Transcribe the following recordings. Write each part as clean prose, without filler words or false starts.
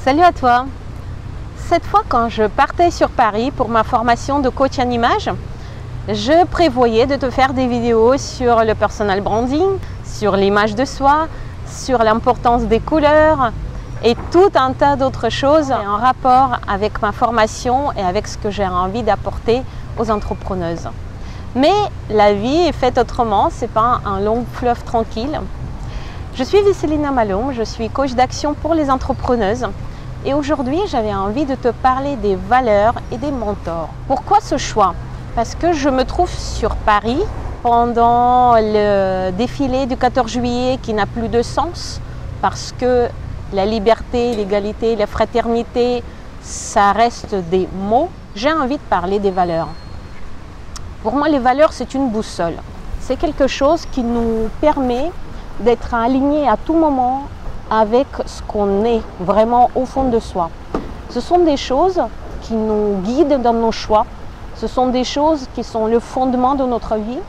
Salut à toi! Cette fois, quand je partais sur Paris pour ma formation de coach en image, je prévoyais de te faire des vidéos sur le personal branding, sur l'image de soi, sur l'importance des couleurs et tout un tas d'autres choses en rapport avec ma formation et avec ce que j'ai envie d'apporter aux entrepreneuses. Mais la vie est faite autrement, ce n'est pas un long fleuve tranquille. Je suis Vesselina Malum, je suis coach d'action pour les entrepreneuses. Et aujourd'hui, j'avais envie de te parler des valeurs et des mentors. Pourquoi ce choix? Parce que je me trouve sur Paris pendant le défilé du 14 juillet qui n'a plus de sens parce que la liberté, l'égalité, la fraternité, ça reste des mots. J'ai envie de parler des valeurs. Pour moi, les valeurs, c'est une boussole. C'est quelque chose qui nous permet d'être alignés à tout moment avec ce qu'on est vraiment au fond de soi. Ce sont des choses qui nous guident dans nos choix. Ce sont des choses qui sont le fondement de notre vie.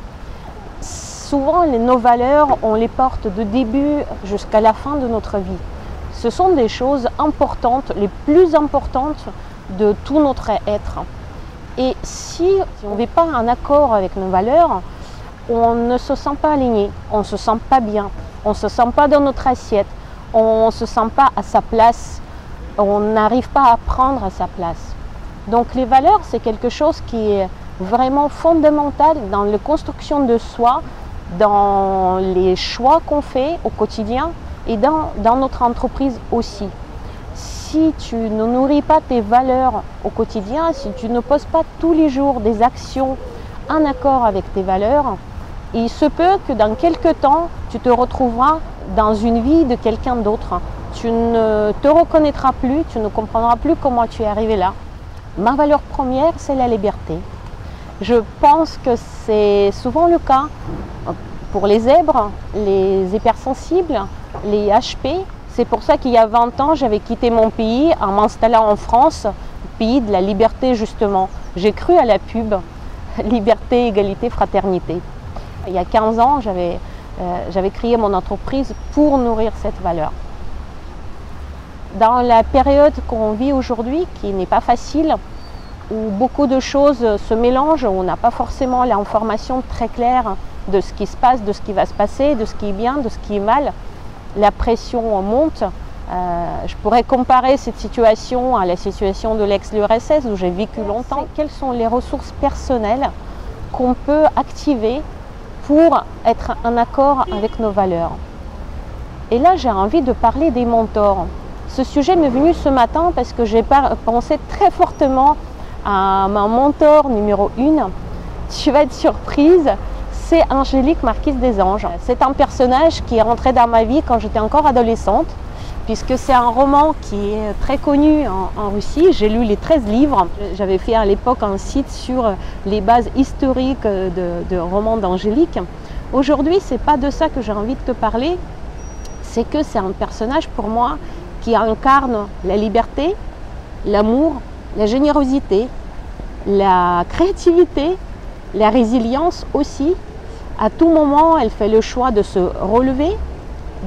Souvent, nos valeurs, on les porte de début jusqu'à la fin de notre vie. Ce sont des choses importantes, les plus importantes de tout notre être. Et si on ne vit pas en accord avec nos valeurs, on ne se sent pas aligné, on ne se sent pas bien, on ne se sent pas dans notre assiette, on ne se sent pas à sa place, on n'arrive pas à prendre à sa place. Donc les valeurs, c'est quelque chose qui est vraiment fondamental dans la construction de soi, dans les choix qu'on fait au quotidien et dans notre entreprise aussi. Si tu ne nourris pas tes valeurs au quotidien, si tu ne poses pas tous les jours des actions en accord avec tes valeurs, il se peut que dans quelques temps, tu te retrouveras dans une vie de quelqu'un d'autre. Tu ne te reconnaîtras plus, tu ne comprendras plus comment tu es arrivé là. Ma valeur première, c'est la liberté. Je pense que c'est souvent le cas pour les zèbres, les hypersensibles, les HP. C'est pour ça qu'il y a 20 ans, j'avais quitté mon pays en m'installant en France, pays de la liberté justement. J'ai cru à la pub, liberté, égalité, fraternité. Il y a 15 ans, j'avais créé mon entreprise pour nourrir cette valeur. Dans la période qu'on vit aujourd'hui, qui n'est pas facile, où beaucoup de choses se mélangent, où on n'a pas forcément l'information très claire de ce qui se passe, de ce qui va se passer, de ce qui est bien, de ce qui est mal, la pression monte. Je pourrais comparer cette situation à la situation de l'ex-URSS où j'ai vécu longtemps. Quelles sont les ressources personnelles qu'on peut activer pour être en accord avec nos valeurs? Et là, j'ai envie de parler des mentors. Ce sujet m'est venu ce matin parce que j'ai pensé très fortement à mon mentor numéro 1. Tu vas être surprise, c'est Angélique Marquise des Anges. C'est un personnage qui est rentré dans ma vie quand j'étais encore adolescente, puisque c'est un roman qui est très connu en Russie. J'ai lu les 13 livres. J'avais fait à l'époque un site sur les bases historiques de romans d'Angélique. Aujourd'hui, ce n'est pas de ça que j'ai envie de te parler. C'est que c'est un personnage pour moi qui incarne la liberté, l'amour, la générosité, la créativité, la résilience aussi. À tout moment, elle fait le choix de se relever,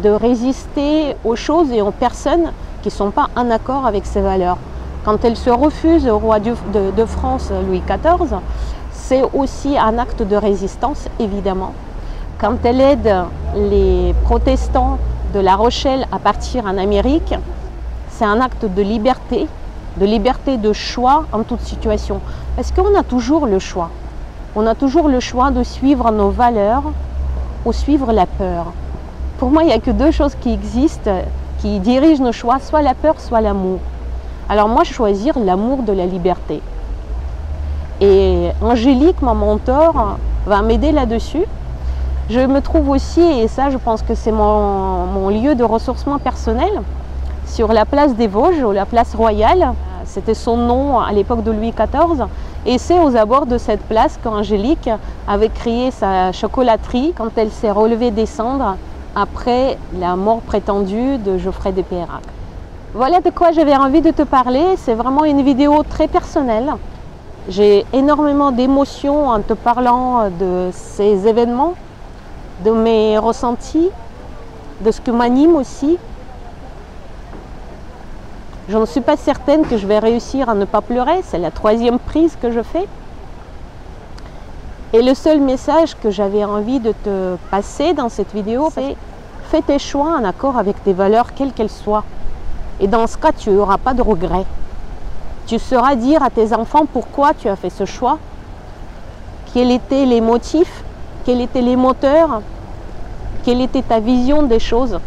de résister aux choses et aux personnes qui ne sont pas en accord avec ses valeurs. Quand elle se refuse au roi de France, Louis XIV, c'est aussi un acte de résistance, évidemment. Quand elle aide les protestants de La Rochelle à partir en Amérique, c'est un acte de liberté de choix en toute situation. Parce qu'on a toujours le choix. On a toujours le choix de suivre nos valeurs ou suivre la peur. Pour moi, il n'y a que deux choses qui existent, qui dirigent nos choix, soit la peur, soit l'amour. Alors moi, je choisis l'amour de la liberté. Et Angélique, mon mentor, va m'aider là-dessus. Je me trouve aussi, et ça je pense que c'est mon lieu de ressourcement personnel, sur la place des Vosges, ou la place Royale. C'était son nom à l'époque de Louis XIV. Et c'est aux abords de cette place qu'Angélique avait créé sa chocolaterie quand elle s'est relevée des cendres après la mort prétendue de Geoffrey de Peyrac. Voilà de quoi j'avais envie de te parler. C'est vraiment une vidéo très personnelle. J'ai énormément d'émotions en te parlant de ces événements, de mes ressentis, de ce que m'anime aussi. Je ne suis pas certaine que je vais réussir à ne pas pleurer. C'est la 3e prise que je fais. Et le seul message que j'avais envie de te passer dans cette vidéo, c'est fais tes choix en accord avec tes valeurs, quelles qu'elles soient. Et dans ce cas, tu n'auras pas de regrets. Tu sauras dire à tes enfants pourquoi tu as fait ce choix, quels étaient les motifs, quels étaient les moteurs, quelle était ta vision des choses.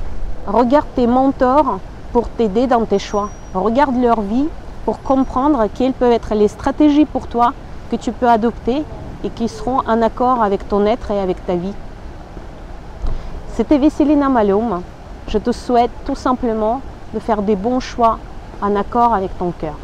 Regarde tes mentors pour t'aider dans tes choix. Regarde leur vie pour comprendre quelles peuvent être les stratégies pour toi que tu peux adopter et qui seront en accord avec ton être et avec ta vie. C'était Vesselina Malum. Je te souhaite tout simplement de faire des bons choix en accord avec ton cœur.